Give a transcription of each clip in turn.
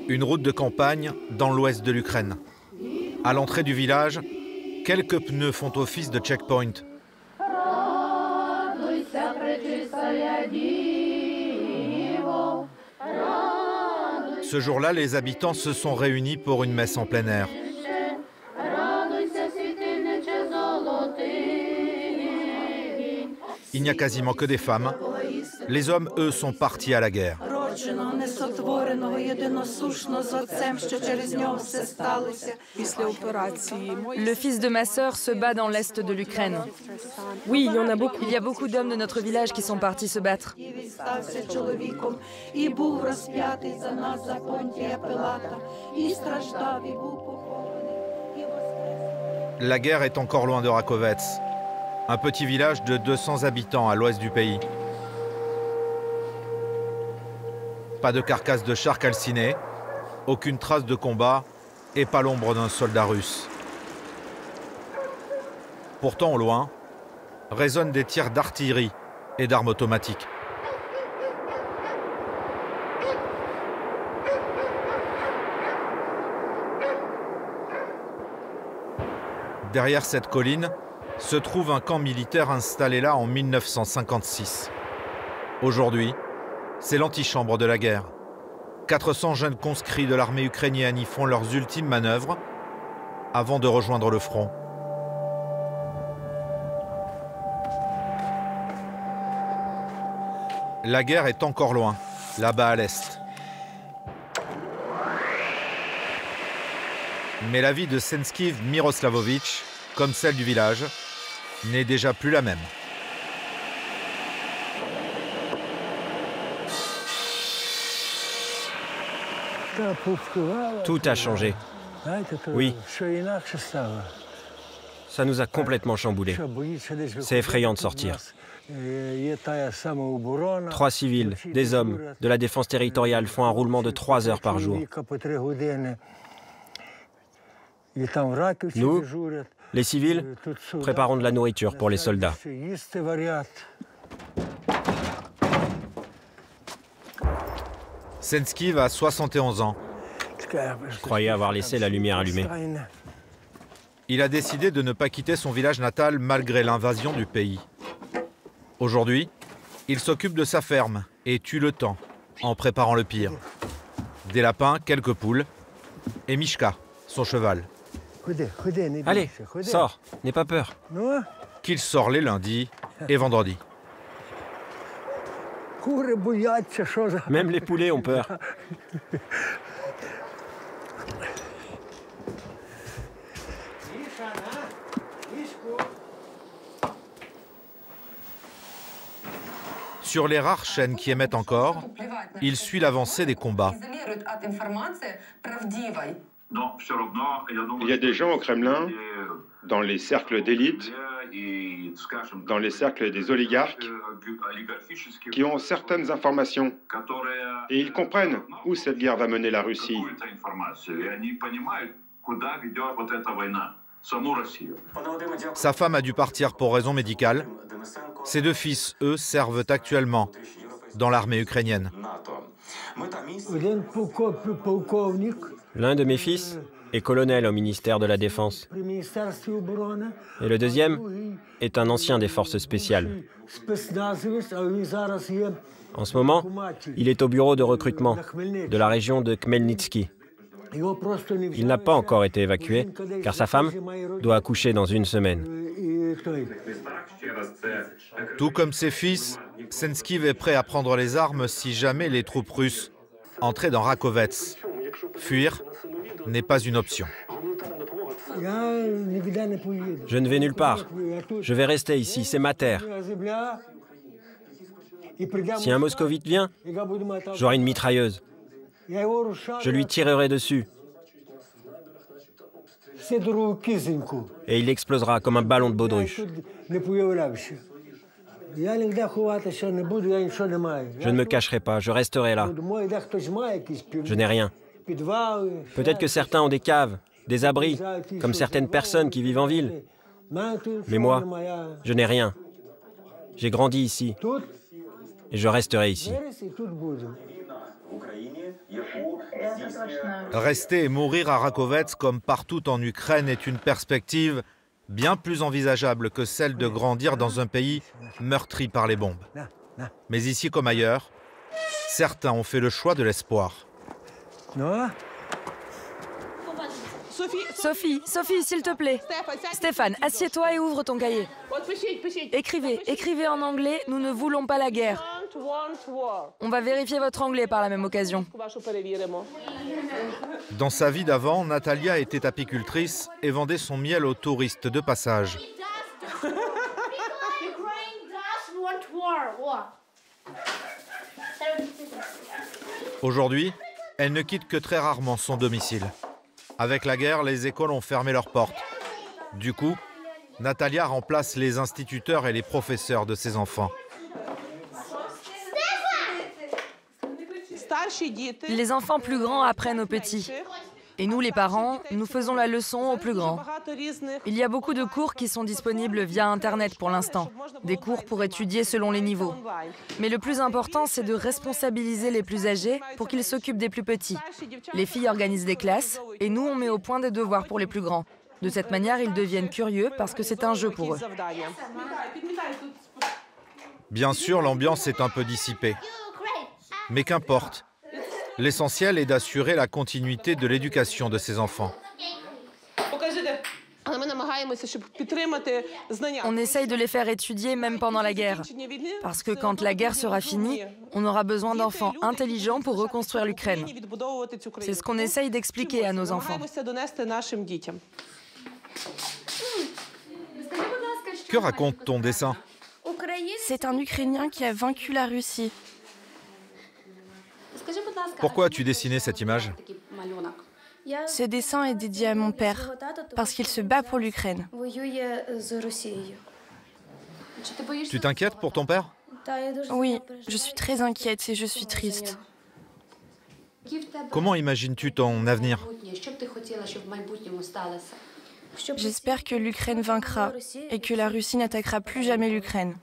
Une route de campagne dans l'ouest de l'Ukraine. À l'entrée du village, quelques pneus font office de checkpoint. Ce jour-là, les habitants se sont réunis pour une messe en plein air. Il n'y a quasiment que des femmes. Les hommes, eux, sont partis à la guerre. Le fils de ma sœur se bat dans l'est de l'Ukraine. Oui, il y en a beaucoup. Il y a beaucoup d'hommes de notre village qui sont partis se battre. La guerre est encore loin de Rakovets, un petit village de 200 habitants à l'ouest du pays. Pas de carcasse de chars calcinés, aucune trace de combat et pas l'ombre d'un soldat russe. Pourtant, au loin, résonnent des tirs d'artillerie et d'armes automatiques. Derrière cette colline se trouve un camp militaire installé là en 1956. Aujourd'hui, c'est l'antichambre de la guerre. 400 jeunes conscrits de l'armée ukrainienne y font leurs ultimes manœuvres avant de rejoindre le front. La guerre est encore loin, là-bas à l'est. Mais la vie de Senskiv Miroslavovitch, comme celle du village, n'est déjà plus la même. Tout a changé. Oui. Ça nous a complètement chamboulés. C'est effrayant de sortir. 3 civils, des hommes, de la défense territoriale font un roulement de 3 heures par jour. Nous, les civils, préparons de la nourriture pour les soldats. Senskiv a 71 ans. Je croyais avoir laissé la lumière allumée. Il a décidé de ne pas quitter son village natal malgré l'invasion du pays. Aujourd'hui, il s'occupe de sa ferme et tue le temps en préparant le pire. Des lapins, quelques poules et Mishka, son cheval. Allez, sors, n'aie pas peur. Qu'il sort les lundis et vendredis. Même les poulets ont peur. Sur les rares chaînes qui émettent encore, il suit l'avancée des combats. Il y a des gens au Kremlin, dans les cercles d'élite, dans les cercles des oligarques, qui ont certaines informations. Et ils comprennent où cette guerre va mener la Russie. Sa femme a dû partir pour raison médicale. Ses 2 fils, eux, servent actuellement dans l'armée ukrainienne. L'un de mes fils est colonel au ministère de la Défense. Et le deuxième est un ancien des forces spéciales. En ce moment, il est au bureau de recrutement de la région de Khmelnytsky. Il n'a pas encore été évacué, car sa femme doit accoucher dans 1 semaine. Tout comme ses fils, Senskiv est prêt à prendre les armes si jamais les troupes russes entraient dans Rakovets. Fuir n'est pas une option. Je ne vais nulle part. Je vais rester ici, c'est ma terre. Si un moscovite vient, j'aurai une mitrailleuse. Je lui tirerai dessus. Et il explosera comme un ballon de baudruche. Je ne me cacherai pas, je resterai là. Je n'ai rien. Peut-être que certains ont des caves, des abris, comme certaines personnes qui vivent en ville. Mais moi, je n'ai rien. J'ai grandi ici. Et je resterai ici. Rester et mourir à Rakovets comme partout en Ukraine est une perspective bien plus envisageable que celle de grandir dans un pays meurtri par les bombes. Mais ici comme ailleurs, certains ont fait le choix de l'espoir. Sophie, s'il te plaît. Stéphane, assieds-toi et ouvre ton cahier. Écrivez en anglais, nous ne voulons pas la guerre. On va vérifier votre anglais par la même occasion. Dans sa vie d'avant, Natalia était apicultrice et vendait son miel aux touristes de passage. Aujourd'hui, elle ne quitte que très rarement son domicile. Avec la guerre, les écoles ont fermé leurs portes. Du coup, Natalia remplace les instituteurs et les professeurs de ses enfants. Les enfants plus grands apprennent aux petits. Et nous, les parents, nous faisons la leçon aux plus grands. Il y a beaucoup de cours qui sont disponibles via Internet pour l'instant. Des cours pour étudier selon les niveaux. Mais le plus important, c'est de responsabiliser les plus âgés pour qu'ils s'occupent des plus petits. Les filles organisent des classes et nous, on met au point des devoirs pour les plus grands. De cette manière, ils deviennent curieux parce que c'est un jeu pour eux. Bien sûr, l'ambiance est un peu dissipée. Mais qu'importe. L'essentiel est d'assurer la continuité de l'éducation de ses enfants. On essaye de les faire étudier même pendant la guerre. Parce que quand la guerre sera finie, on aura besoin d'enfants intelligents pour reconstruire l'Ukraine. C'est ce qu'on essaye d'expliquer à nos enfants. Que raconte ton dessin? C'est un Ukrainien qui a vaincu la Russie. Pourquoi as-tu dessiné cette image? Ce dessin est dédié à mon père, parce qu'il se bat pour l'Ukraine. Tu t'inquiètes pour ton père? Oui, je suis très inquiète et je suis triste. Comment imagines-tu ton avenir? J'espère que l'Ukraine vaincra et que la Russie n'attaquera plus jamais l'Ukraine.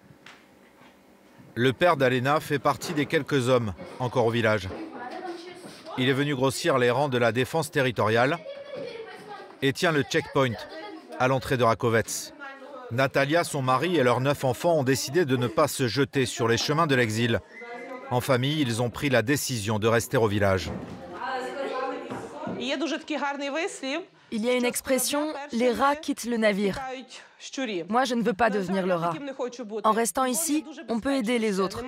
Le père d'Alena fait partie des quelques hommes encore au village. Il est venu grossir les rangs de la défense territoriale et tient le checkpoint à l'entrée de Rakovets. Natalia, son mari et leurs 9 enfants ont décidé de ne pas se jeter sur les chemins de l'exil. En famille, ils ont pris la décision de rester au village. Il y a une expression, les rats quittent le navire. Moi, je ne veux pas devenir le rat. En restant ici, on peut aider les autres.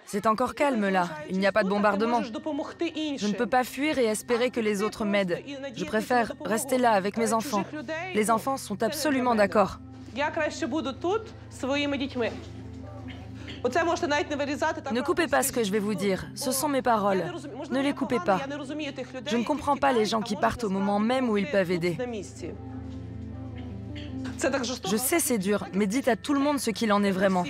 C'est encore calme là, il n'y a pas de bombardement. Je ne peux pas fuir et espérer que les autres m'aident. Je préfère rester là avec mes enfants. Les enfants sont absolument d'accord. Ne coupez pas ce que je vais vous dire, ce sont mes paroles. Ne les coupez pas. Je ne comprends pas les gens qui partent au moment même où ils peuvent aider. Je sais c'est dur, mais dites à tout le monde ce qu'il en est vraiment.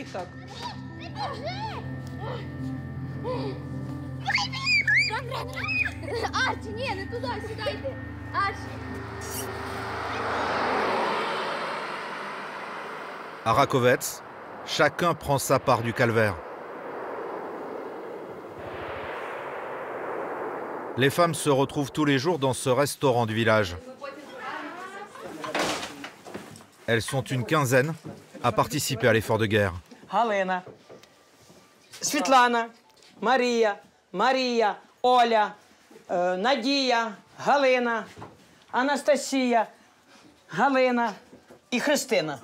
À Rakovets, chacun prend sa part du calvaire. Les femmes se retrouvent tous les jours dans ce restaurant du village. Elles sont une quinzaine à participer à l'effort de guerre. Галина, Світлана, Марія, Оля, Надія, Галина, Анастасія, Галина et Христина.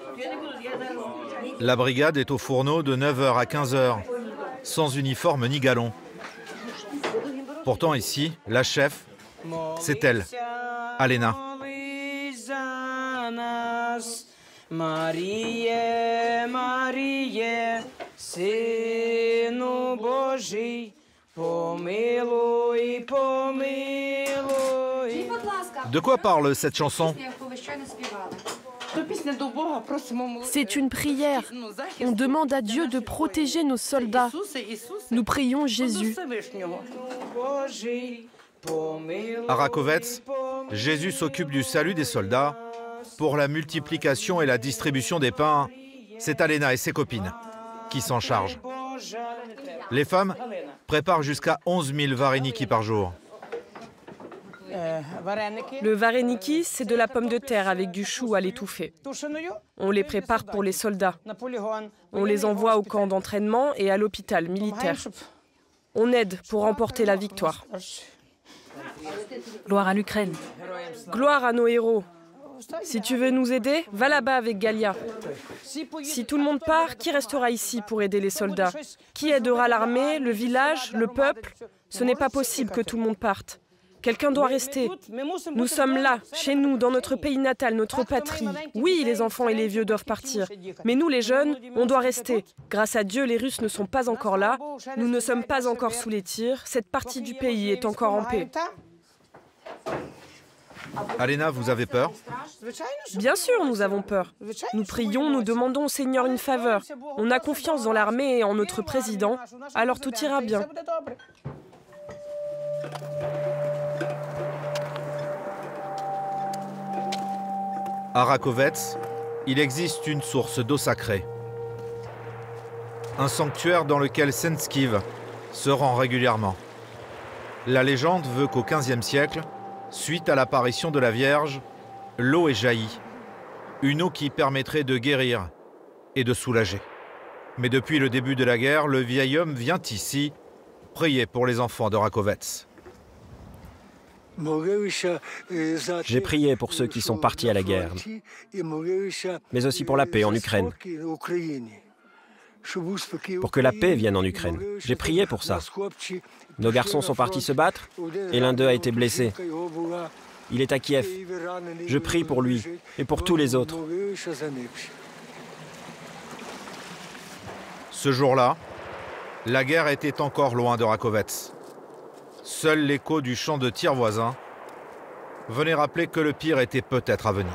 La brigade est au fourneau de 9h à 15h, sans uniforme ni galon. Pourtant ici, la chef, c'est elle, Alena. Маріє, Маріє, Сину Божий, помилуй, помилуй. De quoi parle cette chanson? C'est une prière. On demande à Dieu de protéger nos soldats. Nous prions Jésus. À Rakovets, Jésus s'occupe du salut des soldats. Pour la multiplication et la distribution des pains, c'est Alena et ses copines qui s'en chargent. Les femmes prépare jusqu'à 11 000 vareniki par jour. Le vareniki, c'est de la pomme de terre avec du chou à l'étouffer. On les prépare pour les soldats. On les envoie au camp d'entraînement et à l'hôpital militaire. On aide pour remporter la victoire. Gloire à l'Ukraine. Gloire à nos héros. Si tu veux nous aider, va là-bas avec Galia. Si tout le monde part, qui restera ici pour aider les soldats? Qui aidera l'armée, le village, le peuple? Ce n'est pas possible que tout le monde parte. Quelqu'un doit rester. Nous sommes là, chez nous, dans notre pays natal, notre patrie. Oui, les enfants et les vieux doivent partir. Mais nous, les jeunes, on doit rester. Grâce à Dieu, les Russes ne sont pas encore là. Nous ne sommes pas encore sous les tirs. Cette partie du pays est encore en paix. Alena, vous avez peur? Bien sûr, nous avons peur. Nous prions, nous demandons au Seigneur une faveur. On a confiance dans l'armée et en notre président, alors tout ira bien. À Rakovets, il existe une source d'eau sacrée. Un sanctuaire dans lequel Senskiv se rend régulièrement. La légende veut qu'au XVe siècle, suite à l'apparition de la Vierge, l'eau est jaillie. Une eau qui permettrait de guérir et de soulager. Mais depuis le début de la guerre, le vieil homme vient ici prier pour les enfants de Rakovets. J'ai prié pour ceux qui sont partis à la guerre, mais aussi pour la paix en Ukraine. Pour que la paix vienne en Ukraine. J'ai prié pour ça. Nos garçons sont partis se battre et l'un d'eux a été blessé. Il est à Kiev. Je prie pour lui et pour tous les autres. Ce jour-là, la guerre était encore loin de Rakovets. Seul l'écho du champ de tir voisin venait rappeler que le pire était peut-être à venir.